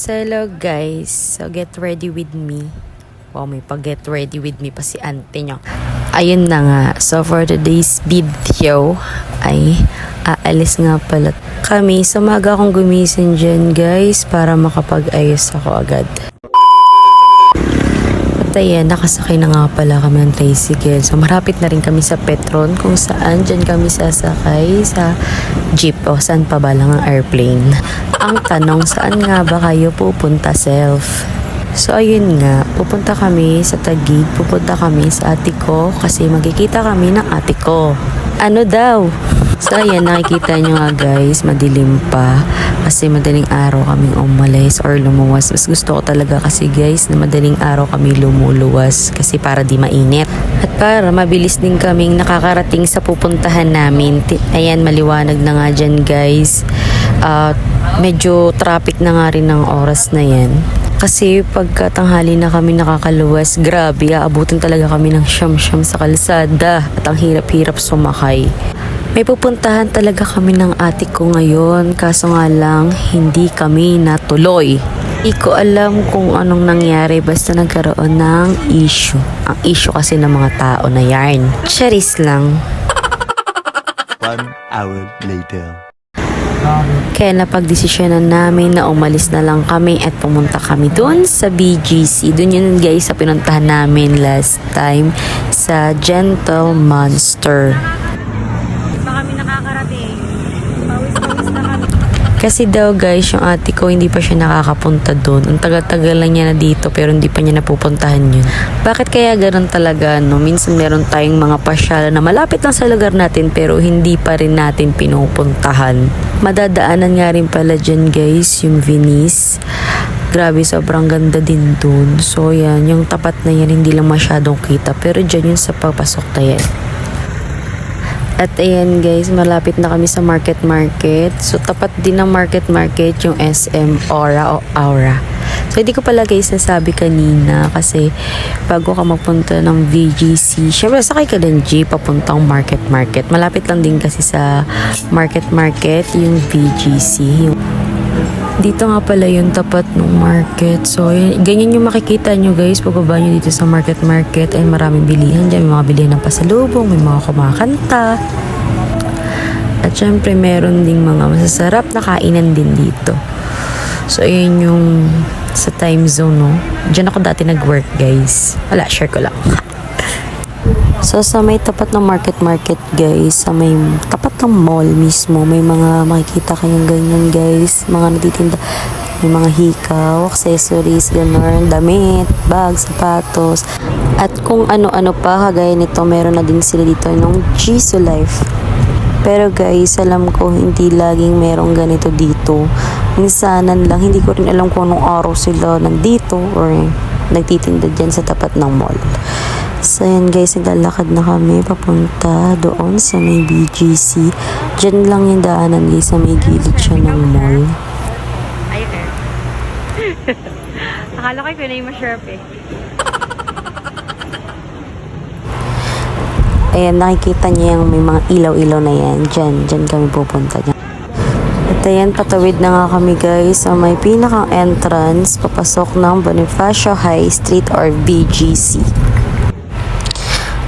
So hello guys, so get ready with me. Wow, may pag-get ready with me pa si ante nyo. Ayun na nga, so for today's video ay aalis nga pala kami. So maga akong gumising dyan guys para makapag-ayos ako agad. At ayan, nakasakay na nga pala kami ng tricycle. So marapit na rin kami sa Petron kung saan dyan kami sasakay sa jeep o saan pa ba lang ang airplane. Ang tanong, saan nga ba kayo pupunta self? So ayun nga, pupunta kami sa Taguig, pupunta kami sa ate ko kasi magkikita kami ng ate ko. Ano daw? So ayan, nakikita nyo nga guys, madilim pa kasi madaling araw kaming umalis or lumuwas. Mas gusto ko talaga kasi guys na madaling araw kami lumuluwas kasi para di mainit. At para mabilis din kaming nakakarating sa pupuntahan namin. Ayan, maliwanag na nga dyan guys. Medyo traffic na nga rin ng oras na yan. Kasi pagkatanghali na kami nakakaluwas, grabe, aabutin talaga kami ng siyam-siyam sa kalsada at ang hirap-hirap sumakay. May pupuntahan talaga kami ng ate ko ngayon, kaso nga lang hindi kami natuloy. Hindi ko alam kung anong nangyari basta nagkaroon ng issue. Ang issue kasi ng mga tao na yarn. Charis lang. 1 hour later. Kaya napagdesisyonan namin na umalis na lang kami at pumunta kami doon sa BGC. Doon yun guys sa pinuntahan namin last time sa Gentle Monster. Pa kami nakakarating. Pawis-pawis na kami. Kasi daw guys, yung ate ko hindi pa siya nakakapunta doon. Ang tagal-tagal lang niya na dito pero hindi pa niya napupuntahan yun. Bakit kaya ganun talaga, no? Minsan meron tayong mga pasyalan na malapit lang sa lugar natin pero hindi pa rin natin pinupuntahan. Madadaanan nga rin pala dyan guys, yung Venice. Grabe, sobrang ganda din dun. So yan, yung tapat na yan hindi lang masyadong kita pero dyan yun sa papasok na yan. At ayan guys, malapit na kami sa market. So tapat din ng market yung SM Aura o Aura. So hindi ko pala guys nasabi kanina kasi bago ka magpunta ng VGC, syempre sakay ka din jeep papuntang market. Malapit lang din kasi sa market yung VGC. Dito nga pala yung tapat ng market. So, ganyan yung makikita nyo guys. Pagbaba nyo dito sa market. Ay maraming bilihan dyan. May mga bilihan ng pasalubong. May mga kumakanta. At syempre, meron ding mga masasarap na kainan din dito. So, ayun yung sa time zone, no? Diyan ako dati nag-work guys. Wala, share ko lang. So, sa may tapat ng market guys, sa may tapat ng mall mismo, may mga makikita kayong ganyan guys, mga natitinda, may mga hikaw, accessories, gano'n, damit, bag, sapatos, at kung ano-ano pa, kagaya nito, meron na din sila dito ng Jisoo Life. Pero guys, alam ko hindi laging merong ganito dito. Minsanan lang, hindi ko rin alam kung anong araw sila nandito or nagtitinda dyan sa tapat ng mall. So yan guys, naglalakad na kami papunta doon sa may BGC. Diyan lang yung daanan guys, sa may gilid siya ng mall. Ayun eh. Akala ko yun na yung masharap eh. Ayan, nakikita niya yung may mga ilaw-ilaw na yan. Diyan kami pupunta. At ayan, patawid na nga kami guys sa may pinakang entrance papasok ng Bonifacio High Street or BGC.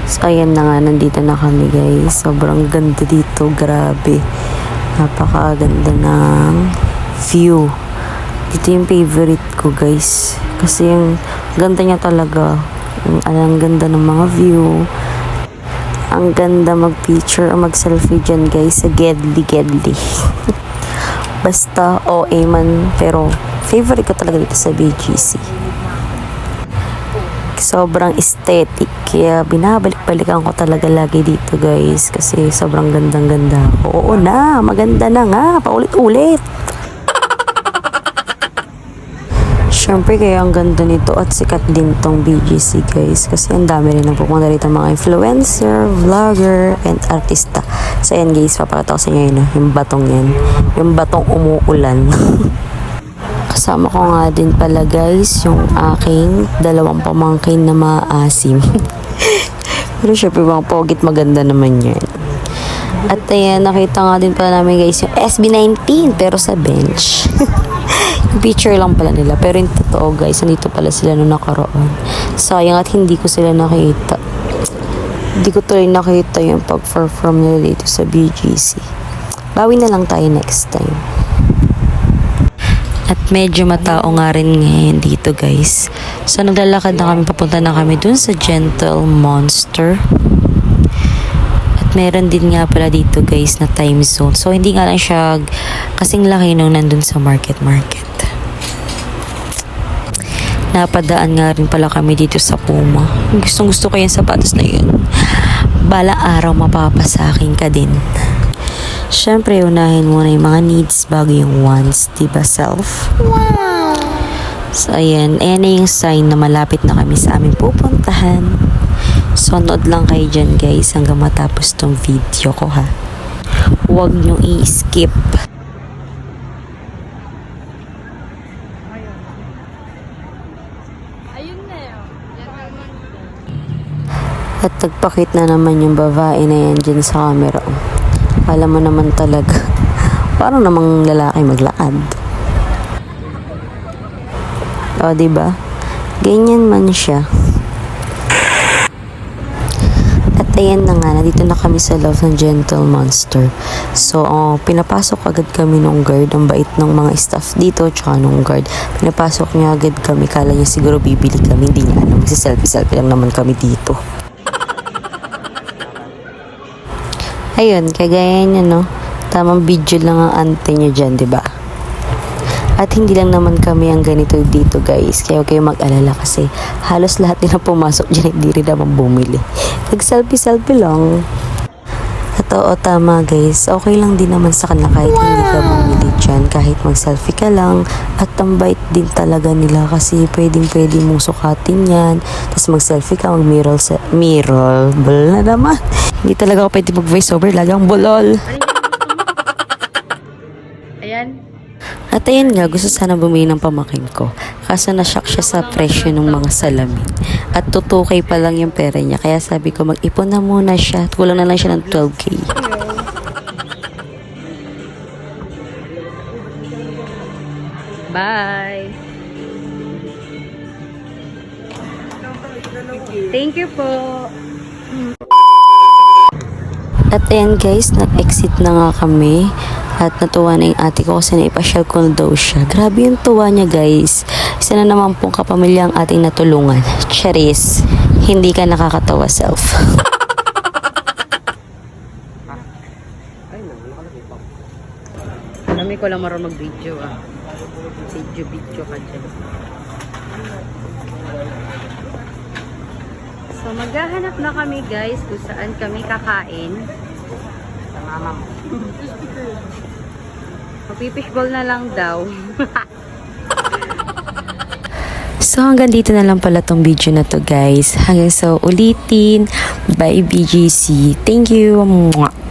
So ayan na nga, nandito na kami guys. Sobrang ganda dito, grabe. Napakaganda ng view. Dito yung favorite ko guys. Kasi yung ganda niya talaga. Ang ganda ng mga view. Ang ganda mag-picture o mag-selfie dyan guys sa Gedli. Basta OA man, pero favorite ko talaga dito sa BGC. Sobrang aesthetic, kaya binabalik-balikan ko talaga lagi dito guys kasi sobrang gandang-ganda. Oo na, maganda na nga, paulit-ulit. Siyempre kaya ang ganda nito at sikat din tong BGC guys kasi ang dami rin nagpupunta rito mga influencer, vlogger, and artista. So yan guys, papakita ko sa inyo yun, yung batong yan, yung batong umuulan. Kasama ko nga din pala guys yung aking dalawang pamangkin na maasim. Pero syempre mga pogit, maganda naman yan. At ayan, nakita nga din pala namin guys yung SB19 pero sa bench. Yung picture lang pala nila. Pero yung totoo guys, nandito pala sila nung nakaroon. Sayang at hindi ko sila nakita. Hindi ko tuloy nakita yung pag-perform nila dito sa BGC. Bawi na lang tayo next time. At medyo matao nga rin ngayon dito guys. So naglalakad na kami, papunta na kami dun sa Gentle Monster. At meron din nga pala dito guys na time zone. So hindi nga lang siya kasing laki nung nandun sa market. Napadaan nga rin pala kami dito sa Puma. Gustong gusto ko yung sapatos na yun. Balang araw mapapasakin ka din. Siyempre, unahin muna yung mga needs bago yung wants, diba self? Wow! So, ayan. Ayan na yung sign na malapit na kami sa aming pupuntahan. So, nood lang kayo dyan, guys, hanggang matapos tong video ko, ha? Huwag nyo i-skip. Ayun na yun. At nagpakit na naman yung babae na yan dyan sa camera. Alam mo naman talaga. Parang namang lalaki maglakad. O, diba? Ganyan man siya. At ayan na nga, nandito na kami sa loob ng Gentle Monster. So, pinapasok agad kami nung guard. Ang bait ng mga staff dito, tsaka nung guard. Pinapasok niya agad kami. Kala niya siguro bibili kami. Hindi niya alam. Magsiselfie-selfie lang naman kami dito. Ayun, kagaya niya, no? Tamang video lang ang ante niya dyan, diba? At hindi lang naman kami ang ganito dito, guys. Kaya huwag kayo mag-alala kasi halos lahat din na pumasok dyan, hindi rin naman bumili. Nag-selfie-selfie lang. At oo, tama, guys. Okay lang din naman sa kanila kahit hindi ka bumili dyan. Kahit mag-selfie ka lang. At ang bait din talaga nila kasi pwedeng mong sukatin yan. Tapos mag-selfie ka, mag-mirror. Bol na naman. Hindi talaga ako pwede mag-voice over. Lagang bolol. Ayan. At ayun nga, gusto sana bumili ng pamakin ko. Kaso na-shock siya sa presyo ng mga salamin. At 2K pa lang yung pera niya. Kaya sabi ko, mag-ipon na muna siya. At kulang na lang siya ng 12K. Bye. Thank you po. At ayan guys, nag-exit na nga kami. At natuwa na yung ate ko kasi naipasyal ko na daw siya. Grabe yung tuwa niya guys. Isa na naman pong kapamilya ang ating natulungan. Charis, hindi ka nakakatawa self. Alam ko lang marunong mag-video ah. Video ka dyan. So maghahanap na kami guys kung saan kami kakain. Sa mama mo. Magpipishball na lang daw. So hanggang dito na lang pala tong video na to guys. Hanggang sa ulitin. Bye BGC. Thank you. Mwah.